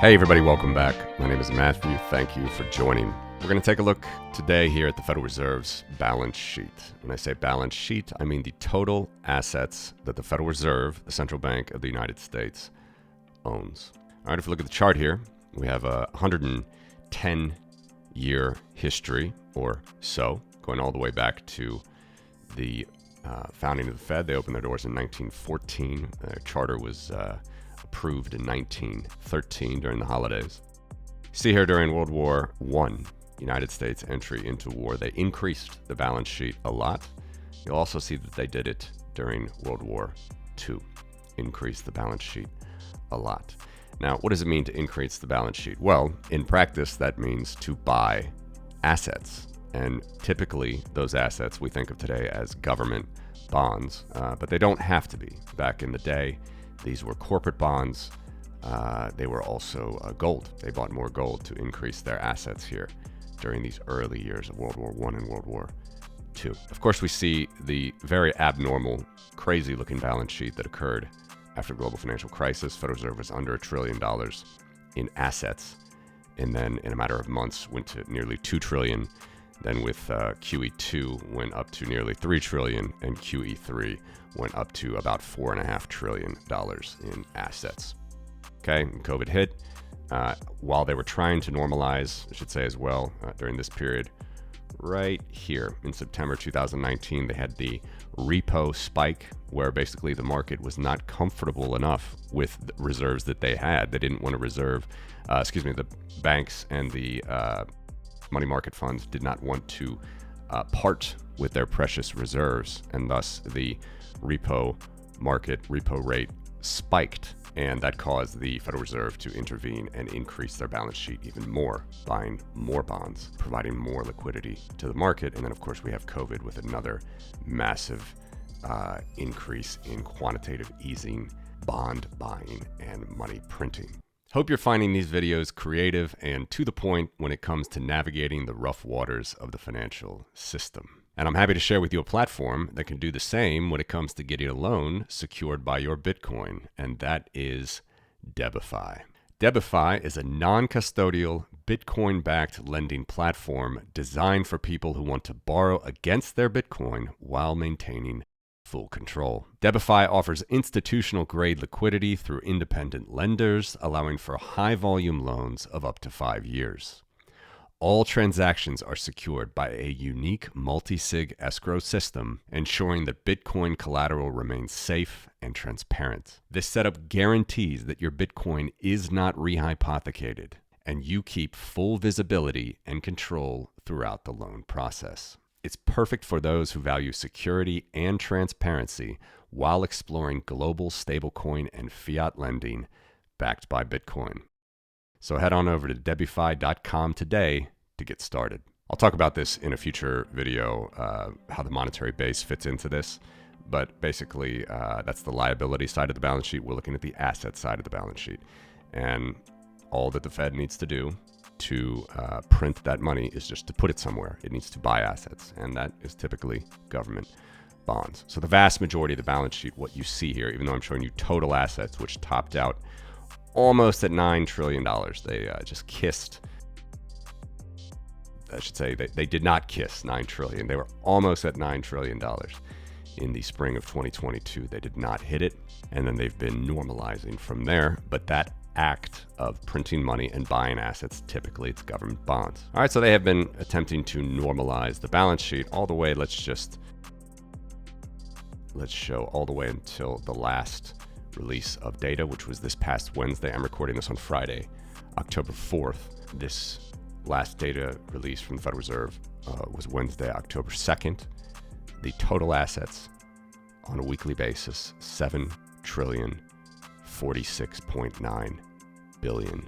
Hey everybody, welcome back. My name is Matthew. Thank you for joining. We're going to take a look today here at the Federal Reserve's balance sheet. When I say balance sheet, I mean the total assets that the Federal Reserve, the central bank of the United States, owns. All right, if we look at the chart here, we have a 110-year history or so, going all the way back to the founding of the Fed. They opened their doors in 1914. Their charter was approved in 1913 during the holidays. See here, during World War I, United States entry into war, they increased the balance sheet a lot. You'll also see that they did it during World War II, increased the balance sheet a lot. Now, what does it mean to increase the balance sheet? Well, in practice, that means to buy assets. And typically, those assets we think of today as government bonds, but they don't have to be. Back in the day, these were corporate bonds. They were also gold. They bought more gold to increase their assets here during these early years of World War I and World War II. Of course, we see the very abnormal, crazy-looking balance sheet that occurred after the global financial crisis. Federal Reserve was under $1 trillion in assets, and then in a matter of months went to nearly $2 trillion. Then with QE2 went up to nearly $3 trillion, and QE3 went up to about $4.5 trillion in assets. Okay, and COVID hit. While they were trying to normalize, I should say as well, during this period, right here in September 2019, they had the repo spike, where basically the market was not comfortable enough with the reserves that they had. They didn't want to reserve, the banks and the money market funds did not want to part with their precious reserves, and thus the repo rate spiked, and that caused the Federal Reserve to intervene and increase their balance sheet even more, buying more bonds, providing more liquidity to the market. And then, of course, we have COVID with another massive increase in quantitative easing, bond buying, and money printing. Hope you're finding these videos creative and to the point when it comes to navigating the rough waters of the financial system. And I'm happy to share with you a platform that can do the same when it comes to getting a loan secured by your Bitcoin, and that is Debify. Debify is a non-custodial, Bitcoin-backed lending platform designed for people who want to borrow against their Bitcoin while maintaining full control. Debify offers institutional-grade liquidity through independent lenders, allowing for high-volume loans of up to 5 years. All transactions are secured by a unique multi-sig escrow system, ensuring that Bitcoin collateral remains safe and transparent. This setup guarantees that your Bitcoin is not rehypothecated, and you keep full visibility and control throughout the loan process. It's perfect for those who value security and transparency while exploring global stablecoin and fiat lending backed by Bitcoin. So head on over to debify.com today to get started. I'll talk about this in a future video, how the monetary base fits into this. But basically, that's the liability side of the balance sheet. We're looking at the asset side of the balance sheet. And all that the Fed needs to do to print that money is just to put it somewhere. It needs to buy assets, and that is typically government bonds. So the vast majority of the balance sheet, what you see here, even though I'm showing you total assets, which topped out almost at $9 trillion. They just kissed, I should say, they did not kiss $9 trillion. They were almost at $9 trillion in the spring of 2022. They did not hit it, and then they've been normalizing from there. But that act of printing money and buying assets, typically it's government bonds. All right, so they have been attempting to normalize the balance sheet all the way. Let's show all the way until the last release of data, which was this past Wednesday. I'm recording this on Friday, October 4th. This last data release from the Federal Reserve was Wednesday, October 2nd. The total assets on a weekly basis, $7,046.9 billion.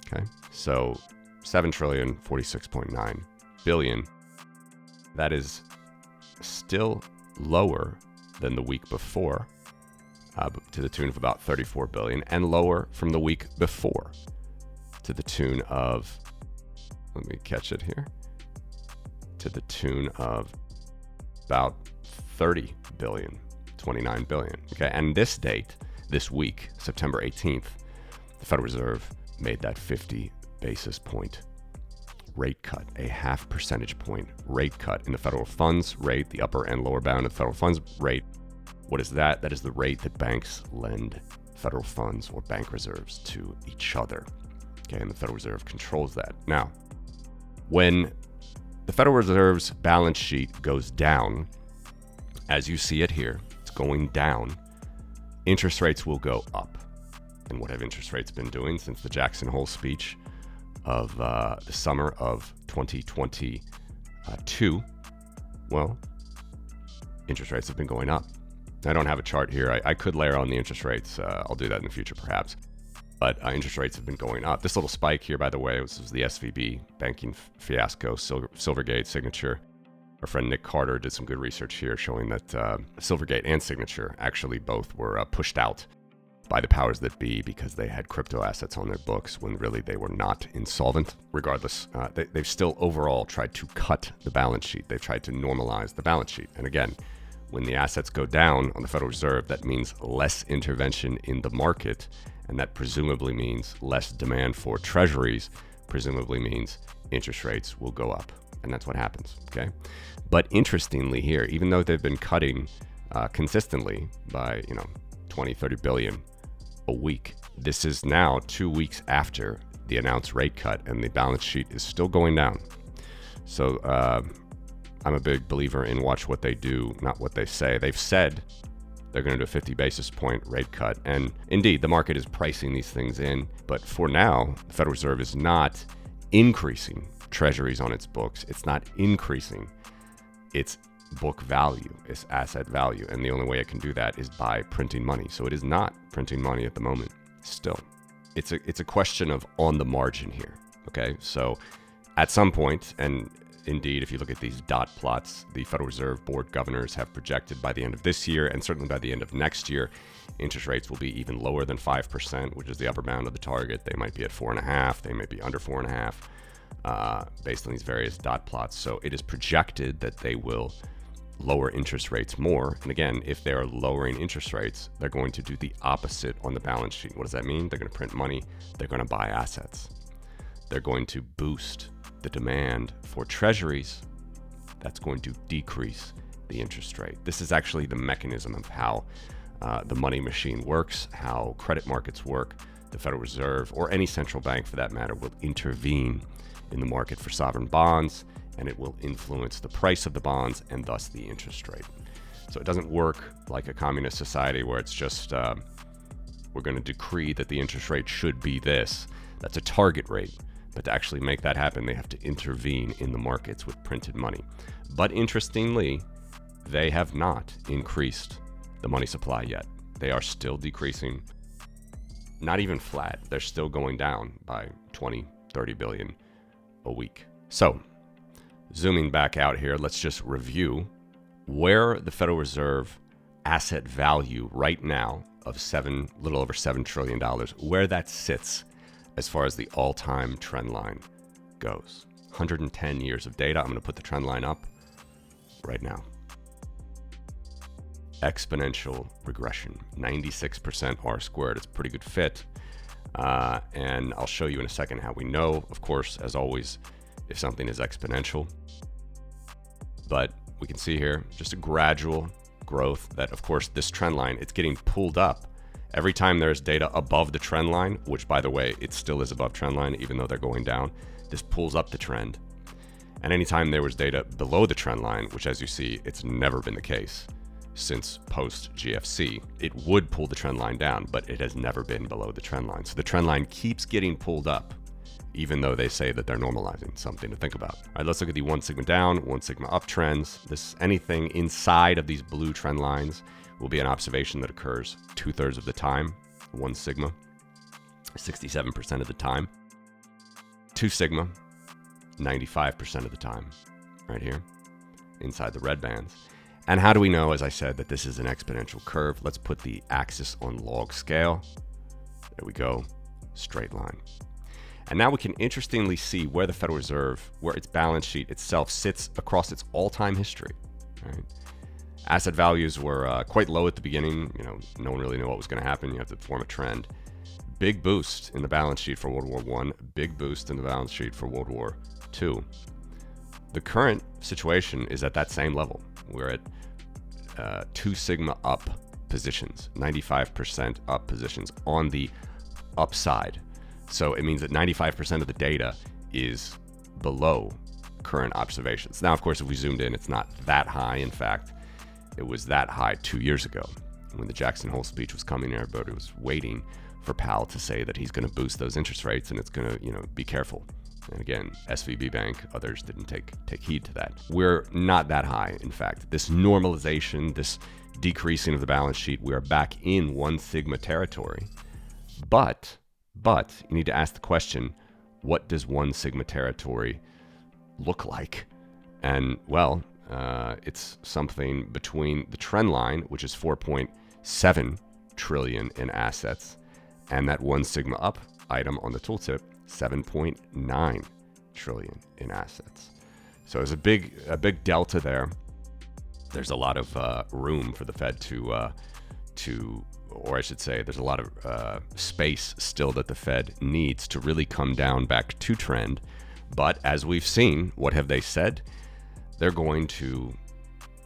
Okay, so $7,046.9 billion. That is still lower than the week before, to the tune of about $34 billion, and lower from the week before to the tune of, let me catch it here, to the tune of about 30 billion, 29 billion. Okay, and this date, this week, September 18th, the Federal Reserve made that 50 basis point rate cut, a half percentage point rate cut in the federal funds rate, the upper and lower bound of the federal funds rate. What is that? That is the rate that banks lend federal funds or bank reserves to each other. Okay, and the Federal Reserve controls that. Now, when the Federal Reserve's balance sheet goes down, as you see it here, it's going down, interest rates will go up. And what have interest rates been doing since the Jackson Hole speech of the summer of 2022? Well, interest rates have been going up. I don't have a chart here. I could layer on the interest rates. I'll do that in the future, perhaps. But interest rates have been going up. This little spike here, by the way, was the SVB banking fiasco, Silvergate, Signature. Our friend Nick Carter did some good research here showing that Silvergate and Signature actually both were pushed out by the powers that be because they had crypto assets on their books when really they were not insolvent. Regardless, they've still overall tried to cut the balance sheet. They've tried to normalize the balance sheet. And again, when the assets go down on the Federal Reserve, that means less intervention in the market, and that presumably means less demand for treasuries, presumably means interest rates will go up. And that's what happens, okay? But interestingly here, even though they've been cutting consistently by, 20, 30 billion a week, this is now 2 weeks after the announced rate cut, and the balance sheet is still going down. So I'm a big believer in watch what they do, not what they say. They've said they're going to do a 50 basis point rate cut. And indeed, the market is pricing these things in. But for now, the Federal Reserve is not increasing treasuries on its books. It's not increasing its book value, its asset value. And the only way it can do that is by printing money. So it is not printing money at the moment still. It's a question of on the margin here. Okay, so at some point, and indeed, if you look at these dot plots, the Federal Reserve Board governors have projected by the end of this year, and certainly by the end of next year, interest rates will be even lower than 5%, which is the upper bound of the target. They might be at 4.5%, they may be under 4.5%, based on these various dot plots. So it is projected that they will lower interest rates more. And again, if they are lowering interest rates, they're going to do the opposite on the balance sheet. What does that mean? They're going to print money, they're going to buy assets. They're going to boost the demand for treasuries. That's going to decrease the interest rate. This is actually the mechanism of how the money machine works, how credit markets work. The Federal Reserve, or any central bank for that matter, will intervene in the market for sovereign bonds, and it will influence the price of the bonds and thus the interest rate. So it doesn't work like a communist society where it's just we're going to decree that the interest rate should be this. That's a target rate. But to actually make that happen, they have to intervene in the markets with printed money. But interestingly, they have not increased the money supply yet. They are still decreasing, not even flat. They're still going down by 20, 30 billion a week. So zooming back out here, let's just review where the Federal Reserve asset value right now of little over $7 trillion, where that sits as far as the all-time trend line goes. 110 years of data. I'm going to put the trend line up right now. Exponential regression, 96% R squared. It's a pretty good fit. And I'll show you in a second how we know, of course, as always, if something is exponential. But we can see here just a gradual growth that, of course, this trend line, it's getting pulled up. Every time there's data above the trend line, which by the way, it still is above trend line, even though they're going down, this pulls up the trend. And anytime there was data below the trend line, which as you see, it's never been the case since post GFC, it would pull the trend line down, but it has never been below the trend line. So the trend line keeps getting pulled up, even though they say that they're normalizing. Something to think about. All right, let's look at the 1 sigma down, 1 sigma up trends. Anything inside of these blue trend lines will be an observation that occurs 2/3 of the time. 1 sigma, 67% of the time. 2 sigma, 95% of the time, right here, inside the red bands. And how do we know, as I said, that this is an exponential curve? Let's put the axis on log scale. There we go, straight line. And now we can interestingly see where the Federal Reserve, where its balance sheet itself sits across its all-time history, right? Asset values were quite low at the beginning. No one really knew what was going to happen. You have to form a trend. big boost in the balance sheet for World War I, big boost in the balance sheet for World War II. The current situation is at that same level. We're at 2 sigma up positions, 95% up positions on the upside. So it means that 95% of the data is below current observations. Now, of course, if we zoomed in, it's not that high. In fact, it was that high 2 years ago when the Jackson Hole speech was coming. Everybody was waiting for Powell to say that he's going to boost those interest rates and it's going to, be careful. And again, SVB Bank, others didn't take heed to that. We're not that high. In fact, this normalization, this decreasing of the balance sheet, we are back in 1 sigma territory. But you need to ask the question, what does 1 sigma territory look like? And well, it's something between the trend line, which is 4.7 trillion in assets, and that 1 sigma up item on the tooltip, 7.9 trillion in assets. So there's a big delta there. There's a lot of room for the Fed to, or I should say, there's a lot of space still that the Fed needs to really come down back to trend. But as we've seen, what have they said? They're going to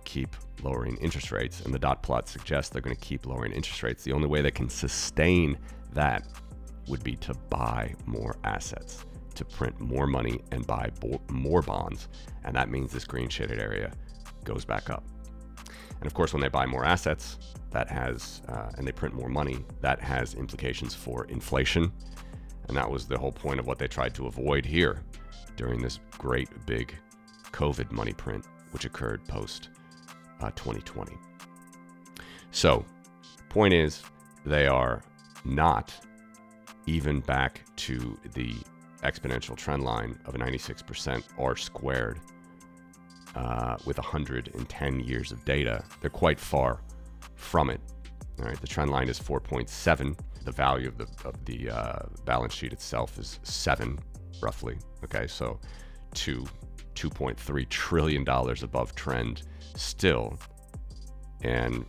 keep lowering interest rates, and the dot plot suggests they're going to keep lowering interest rates. The only way they can sustain that would be to buy more assets, to print more money and buy more bonds. And that means this green shaded area goes back up. And of course, when they buy more assets, that has, and they print more money, that has implications for inflation. And that was the whole point of what they tried to avoid here during this great big COVID money print, which occurred post 2020. So, point is, they are not even back to the exponential trend line of a 96% R squared with 110 years of data. They're quite far from it. All right, the trend line is 4.7. The value of the balance sheet itself is 7, roughly. Okay, so $2.3 trillion above trend still, and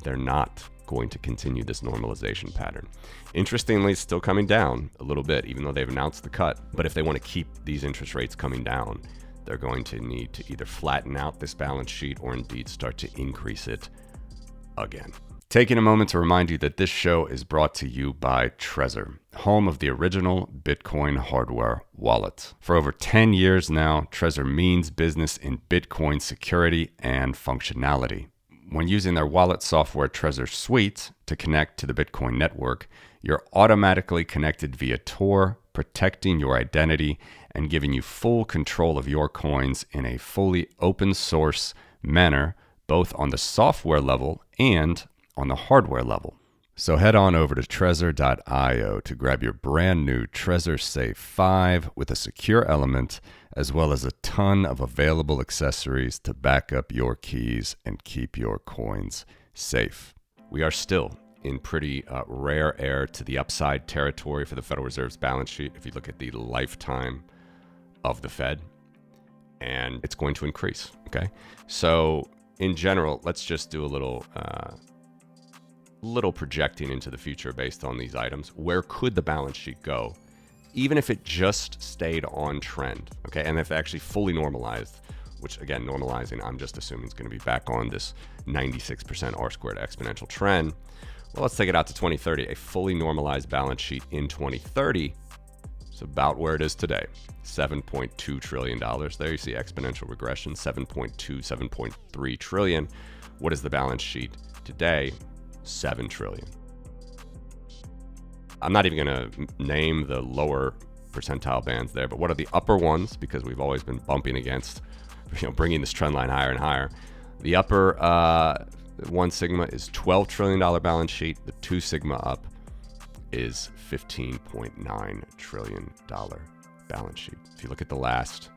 they're not going to continue this normalization pattern. Interestingly, it's still coming down a little bit, even though they've announced the cut. But if they want to keep these interest rates coming down, they're going to need to either flatten out this balance sheet or indeed start to increase it again. Taking a moment to remind you that this show is brought to you by Trezor, home of the original Bitcoin hardware wallet. For over 10 years now, Trezor means business in Bitcoin security and functionality. When using their wallet software Trezor Suite to connect to the Bitcoin network, you're automatically connected via Tor, protecting your identity and giving you full control of your coins in a fully open source manner, both on the software level and on the hardware level. So head on over to Trezor.io to grab your brand new Trezor Safe 5 with a secure element, as well as a ton of available accessories to back up your keys and keep your coins safe. We are still in pretty rare air to the upside territory for the Federal Reserve's balance sheet if you look at the lifetime of the Fed, and it's going to increase, okay? So in general, let's just do a little projecting into the future based on these items. Where could the balance sheet go, even if it just stayed on trend, okay? And if actually fully normalized, which again, normalizing, I'm just assuming is going to be back on this 96% R squared exponential trend. Well, let's take it out to 2030. A fully normalized balance sheet in 2030 is about where it is today, $7.2 trillion. There you see exponential regression, 7.2, 7.3 trillion. What is the balance sheet today? 7 trillion. I'm not even going to name the lower percentile bands there, but what are the upper ones? Because we've always been bumping against, bringing this trend line higher and higher. The upper 1 sigma is $12 trillion balance sheet. The 2 sigma up is $15.9 trillion balance sheet. If you look at the last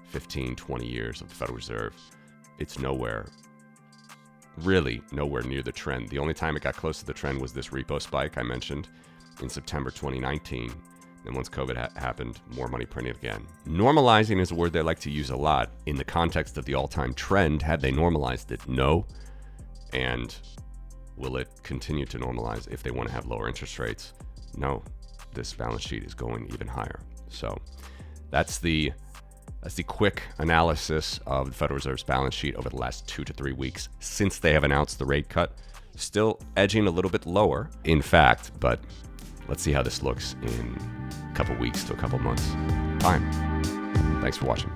15, 20 years of the Federal Reserve, it's really nowhere near the trend. The only time it got close to the trend was this repo spike I mentioned in September 2019. And once COVID happened, more money printed again. Normalizing is a word they like to use a lot in the context of the all-time trend. Had they normalized it? No. And will it continue to normalize if they want to have lower interest rates? no, this balance sheet is going even higher. So that's the quick analysis of the Federal Reserve's balance sheet over the last 2 to 3 weeks since they have announced the rate cut. Still edging a little bit lower, in fact, but let's see how this looks in a couple weeks to a couple months' time. Thanks for watching.